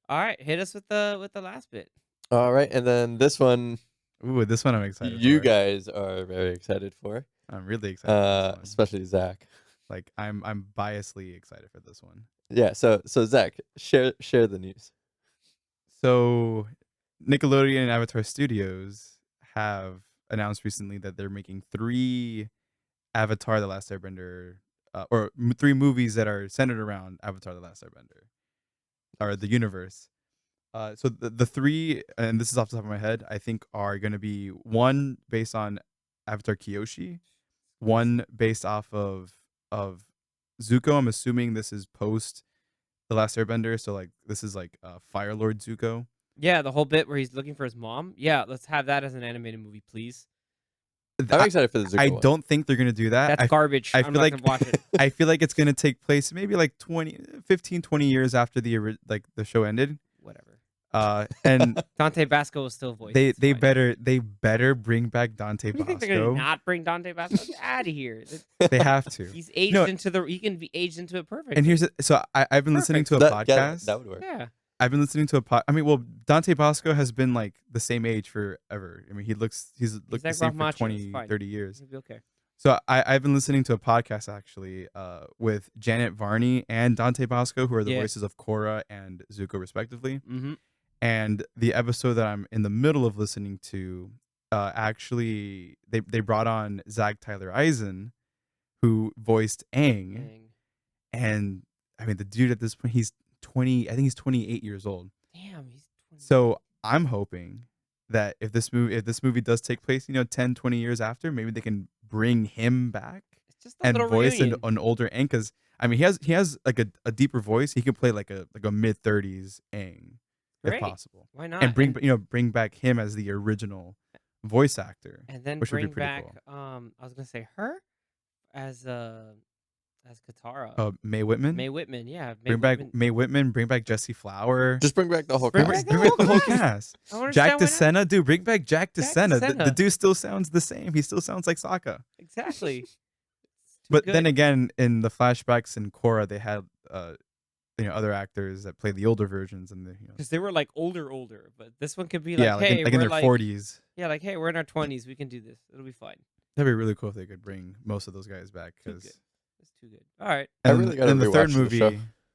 All right, hit us with the last bit. All right, and then this one, Ooh, this one I'm excited you for. guys are very excited for. I'm really excited for this one. Especially Zach. Like I'm biasly excited for this one. Yeah. So Zach, share the news. So Nickelodeon and Avatar Studios have announced recently that they're making 3 Avatar: The Last Airbender, or 3 movies that are centered around Avatar: The Last Airbender, or the universe. So the 3, and this is off the top of my head, I think are going to be one based on Avatar Kyoshi, one based off of Zuko. I'm assuming this is post The Last Airbender, so like this is like Fire Lord Zuko. Yeah, the whole bit where he's looking for his mom. Yeah, let's have that as an animated movie, please. I'm excited for the Zuko I one. don't think they're gonna do that. That's garbage. I I'm feel not like gonna watch it. I feel like it's gonna take place maybe like 15-20 years after the show ended. Whatever. And Dante Basco will still voice. they It's fine. better bring back Dante What do you think they're gonna Basco. not bring Dante Basco out of here? They have to. He's aged No. into he can be aged into it perfectly. And here's I've been listening to a podcast. That would work. yeah. I've been listening to I mean, well, Dante Basco has been like the same age forever. I mean, he's looked like the same for Ralph Macchio, 20, it's fine. 30 years. He'll be okay. So I've been listening to a podcast actually with Janet Varney and Dante Basco, who are the voices of Korra and Zuko respectively. Mm-hmm. And the episode that I'm in the middle of listening to, actually they brought on Zach Tyler Eisen, who voiced Aang. And I mean, the dude at this point, he's 20. I think he's 28 years old. Damn, he's 20. So I'm hoping that if this movie does take place, 10, 20 years after, maybe they can bring him back It's just a and little voice reunion. an older Aang. Because I mean, he has like a deeper voice. He could play like a mid-30s Aang, Great. if possible. Why not? And bring back him as the original voice actor, and then which would bring be pretty back cool. I was gonna say her as Katara. Mae Whitman. Mae Whitman, yeah. Bring back Mae Whitman. Bring back Jesse Flower. Just bring back the whole Bring cast. back Bring back the whole cast. I don't Jack understand why not. DeSena, dude, bring back Jack DeSena. The DeSena. dude still sounds the same. He still sounds like Sokka. Exactly. It's too But good. then again, in the flashbacks in Korra, they had other actors that played the older versions, and because they were like older, but this one could be yeah, like, hey, in we're their like 40s. Yeah, like, hey, we're in our 20s, we can do this. It'll be fine. That'd be really cool if they could bring most of those guys back. Too Because good. It's too good. All right, I really gotta and the third rewatch the movie, show.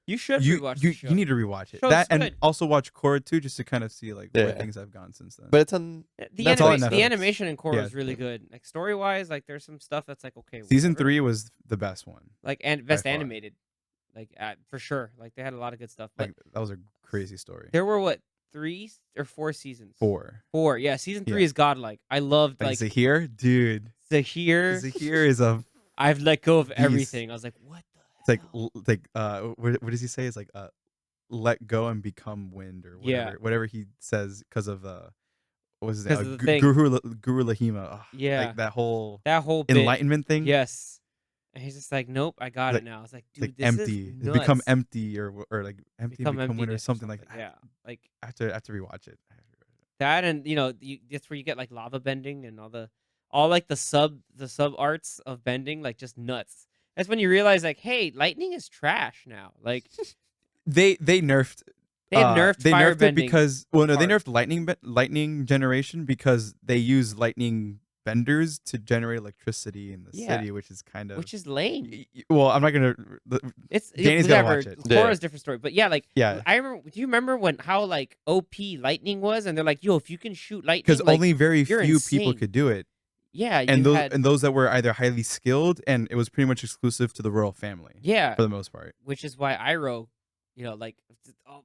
you should you rewatch the show. you need to rewatch it. Show's That and good. also watch Korra too, just to kind of see like Yeah. where things have gone since then. But it's on. the, That's all on the Netflix. animation in Korra Yeah. is really good. Like story wise, like there's some stuff that's like okay. Season whatever. 3 was the best one. like and best far. animated, like for sure. Like they had a lot of good stuff. But Like that was a crazy story. there were what 3 or 4 seasons? 4. 4. Yeah, season 3 Yeah. is godlike. I loved like Zahir, dude. Zahir. Zahir is a. I've let go of beast. everything. I was like, what the It's hell? what does he say? It's like let go and become wind or whatever. Yeah. Whatever he says because of what was his 'Cause name? of the thing. Guru Lahima. Ugh, Yeah. like that whole bit. enlightenment thing. Yes. And he's just like, nope, I got Like- it now. I was like, It's dude, like this empty. is It become nuts. empty or like empty become wind or emptiness something like that. Yeah, like I have to rewatch it. that, and that's where you get like lava bending and all like the sub arts of bending, like just nuts. That's when you realize like, hey, lightning is trash now. Like They nerfed. they have nerfed They fire nerfed it bending. because they hard. nerfed lightning generation because they use lightning benders to generate electricity in the Yeah. city, which is kind of which is lame. well, I'm not gonna. It's Danny's gotta whatever. watch it. Yeah. Korra's a different story, but yeah, like Yeah, I remember. Do you remember how like OP lightning was? And they're like, yo, if you can shoot lightning, because like, only very you're few people insane. could do it, yeah, and you those had, those that were either highly skilled, and it was pretty much exclusive to the royal family yeah, for the most part. which is why Iroh, like, oh,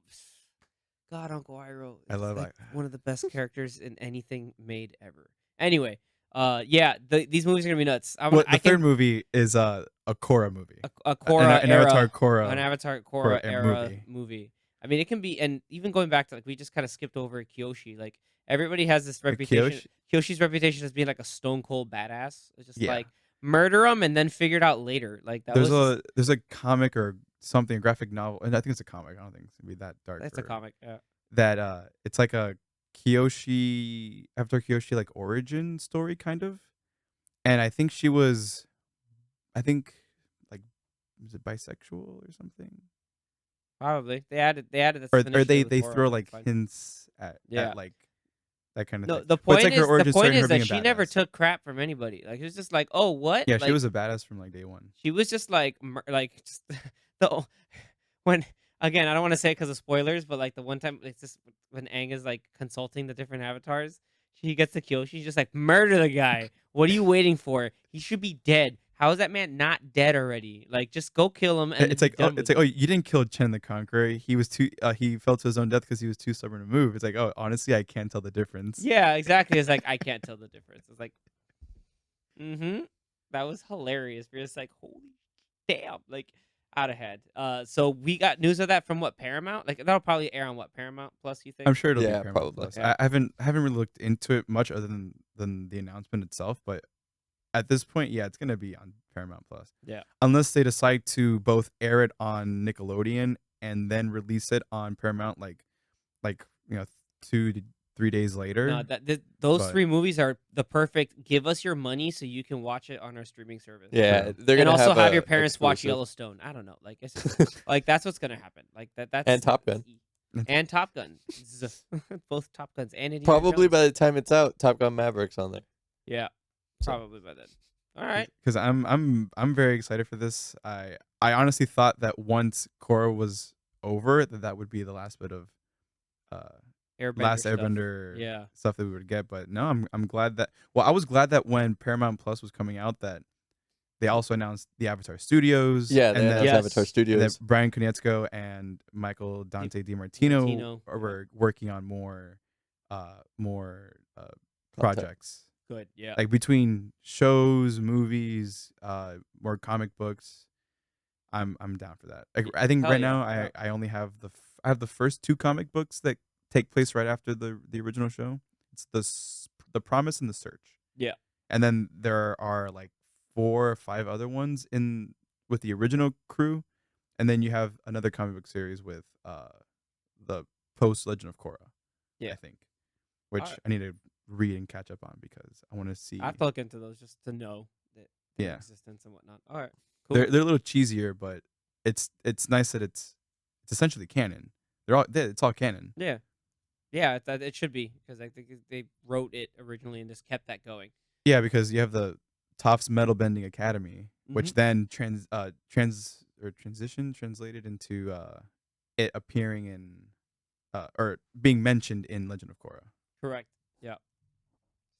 God, Uncle Iroh. I is, love like, that. one of the best characters in anything made ever. Anyway, yeah, these movies are gonna be nuts. The third movie is a Korra movie, a Korra an era, Avatar Korra, an Avatar Korra Korra era movie. movie. I mean, it can be, and even going back to like we just kind of skipped over Kyoshi. Like everybody has this reputation. Kyoshi's reputation as being like a stone cold badass. It's just Yeah. like murder him and then figure it out later. Like that was There's a comic or something, a graphic novel, and I think it's a comic. I don't think it's gonna be that dark. that's a comic. Yeah. That it's like a Kyoshi Avatar Kyoshi like origin story kind of, and I think she was, like is it bisexual or something? Probably. They added this Or finish they to the Korra, throw which is like fine. hints Yeah. at like that kind of No, thing. But it's like her the origin story point and is her being that a she never badass. took crap from anybody. Like, it was just like, "Oh, what?" Yeah, she Like, was a badass from like day one. she was just like just the when again, I don't wanna say it 'cause of spoilers, but, like, the one time it's just when Aang is, like, consulting the different avatars, he gets the kill, she's just like, "Murder the guy. What are you waiting for? He should be dead. How is that man not dead already? Like, just go kill him and then It's be like done it's with like, oh, it." you didn't kill Chen the Conqueror. He was too he fell to his own death because he was too stubborn to move. It's like, oh, honestly, I can't tell the difference. Yeah, exactly. It's like, I can't tell the difference. It's like, mhm. That was hilarious. We're just like, "Holy damn!" Like, out of head. So we got news of that from what, Paramount? Like, that'll probably air on what, Paramount Plus, you I'm think? sure it'll be Yeah, Paramount probably. Plus. Yeah. I haven't really looked into it much other than the announcement itself, but at this point, yeah, it's gonna be on Paramount Plus. Yeah. Unless they decide to both air it on Nickelodeon and then release it on Paramount like 2 to 3 days No, later. those But 3 movies are the perfect give us your money so you can watch it on our streaming service. Yeah, true. they're And gonna also have have your a parents watch exclusive. Yellowstone. I don't know. Like, it's just like, that's what's gonna happen. Like, that's And Top Gun. and Top Gun. Both Top Guns and Indiana Probably Jones. by the time it's out, Top Gun Maverick's on there. Yeah. So. Probably by then. All right. Because I'm very excited for this. I honestly thought that once Korra was over, that would be the last bit of Airbender Last stuff. Airbender Yeah. stuff that we would get. But no, I'm glad that. Well, I was glad that when Paramount Plus was coming out, that they also announced the Avatar Studios. Yeah, and they announced Yes. Avatar that Studios. Brian Konietzko and Michael Dante DiMartino DiMartino, were working on more projects. Good. Yeah. Like between shows, movies, more comic books. I'm down for that. Like, I think Hell right yeah. now Yeah. I only have I have the first 2 comic books that take place right after the original show. It's the Promise and the Search. Yeah. And then there are like 4 or 5 other ones in with the original crew, and then you have another comic book series with the post Legend of Korra. Yeah. I think, which Alright. I need to read and catch up on because I want to see. I have to look into those just to know that their Yeah. existence and whatnot. All right. Cool. They're a little cheesier, but it's nice that it's essentially canon. It's all canon. Yeah. Yeah, it should be because I think they wrote it originally and just kept that going. Yeah, because you have the Topps Metal Bending Academy, which then translated into it appearing in or being mentioned in Legend of Korra. Correct. Yeah.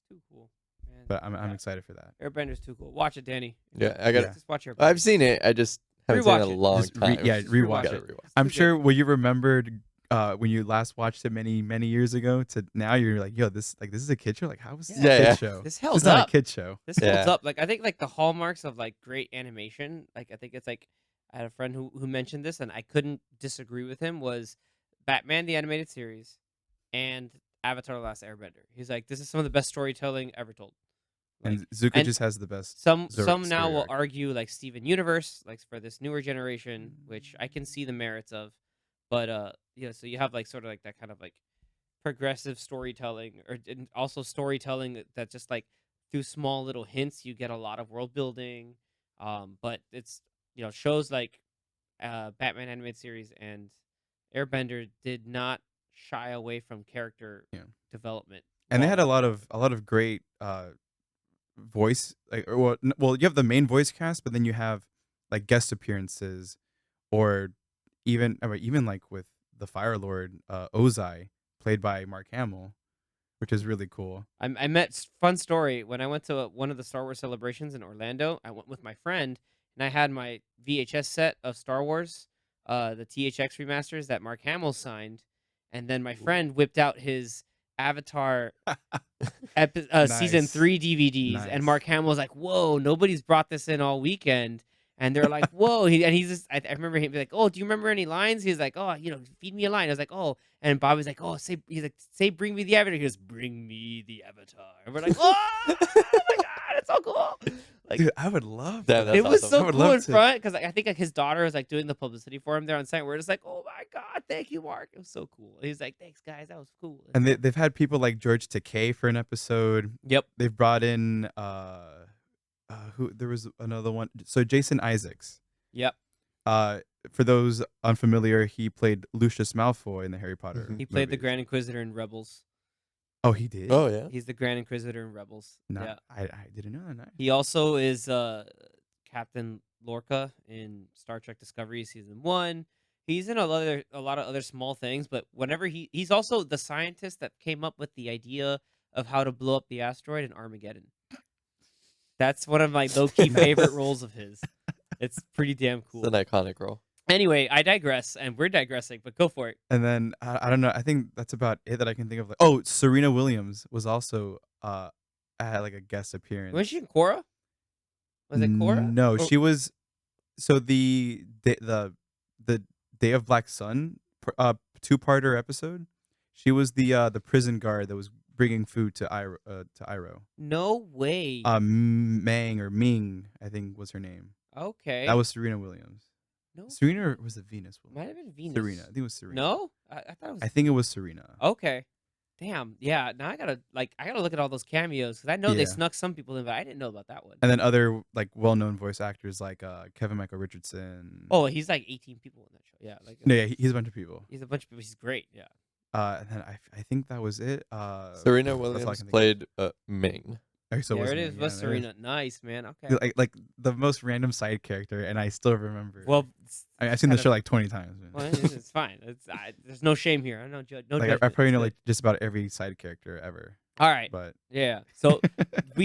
Too cool. Man. But I'm Yeah. excited for that. Airbenders too cool. Watch it, Danny. Yeah, I got. Yeah. Just watch Airbender. I've seen it. I just haven't seen it in Rewatch a it. long Just time. rewatch Gotta it. rewatch. I'm It's sure when you remembered when you last watched it many years ago to now, you're like, yo, this is a kid show. Like, how is this Yeah, a kid yeah. show? This This held is not up. a kid show. This holds Yeah. up. Like, I think like the hallmarks of like great animation. Like, I think it's like I had a friend who mentioned this and I couldn't disagree with him. Was Batman the Animated Series and Avatar: The Last Airbender. He's like, this is some of the best storytelling ever told. Like, And Zuko and just has the best. some story now will arc. argue like Steven Universe, like for this newer generation, which I can see the merits of. But yeah, so you have like sort of like that kind of like progressive storytelling, or and also storytelling that just like through small little hints you get a lot of world building. But it's shows like Batman animated series and Airbender did not shy away from character Yeah. development. And they had a whatsoever. lot of great voice well you have the main voice cast, but then you have like guest appearances, or even like with the Fire Lord Ozai, played by Mark Hamill, which is really cool. I met fun story when I went to one of the Star Wars celebrations in Orlando. I went with my friend and I had my VHS set of Star Wars, the THX remasters that Mark Hamill signed, and then my friend whipped out his Avatar season Nice. 3 DVDs, Nice. and Mark Hamill was like, "Whoa, nobody's brought this in all weekend." And they're like, "Whoa!" He's just. I remember him be like, "Oh, do you remember any lines?" He's like, "Oh, feed me a line." I was like, "Oh," and Bobby's like, "Oh, say, bring me the Avatar." He goes, "Bring me the Avatar." And we're like, "Oh my god, it's so cool!" Like, Dude, I would love Damn, that. that's it was awesome. I so would cool love in to. front because I think like his daughter was like doing the publicity for him there on site. We're just like, "Oh my god, thank you, Mark." It was so cool. He's like, "Thanks, guys, that was cool." And they've had people like George Takei for an episode. Yep. They've brought in who there was another one. So Jason Isaacs. Yep. For those unfamiliar, he played Lucius Malfoy in the Harry Potter Mhm. He played the movies. Grand Inquisitor in Rebels. Oh, he did? Oh yeah. He's the Grand Inquisitor in Rebels. Yeah. I didn't know that. Nice. He also is Captain Lorca in Star Trek Discovery season 1. He's in a lot of other small things, but whenever he's also the scientist that came up with the idea of how to blow up the asteroid in Armageddon. That's one of my low-key favorite roles of his. It's pretty damn It's cool. an iconic role. Anyway, I digress, and we're digressing, but go for it. And then I don't know. I think that's about it that I can think of. Like, oh, Serena Williams was also had like a guest appearance. Was she in Korra? Was it Korra? No, Or- she was. So the Day of Black Sun 2-parter episode. She was the prison guard that was bringing food to Iroh. No way. Mang or Ming, I think was her name. Okay. That was Serena Williams. no. Serena or was it Venus Williams? Might have been Venus. Serena. I think it was Serena. No, I thought it was. I think it was Serena. Okay. Damn. Yeah. Now I gotta look at all those cameos because I know they Yeah. snuck some people in, but I didn't know about that one. And then other like well-known voice actors like Kevin Michael Richardson. Oh, he's like 18 people in that show. Yeah. Like. No, yeah, he's a bunch of people. He's a bunch of people. He's great. Yeah. And then I think that was it. Serena that's all I Williams can think of. played Ming. Okay, so there was it Ming, is. yeah, Was there it is. Serena? Nice, man. Okay. Like the most random side character, and I still remember. Well, I've seen the kind show of- like 20 times. Man. well, it's fine. There's no shame here. I don't judge. No like I judgment. probably It's know good. like just about every side character ever. All right. But Yeah. So we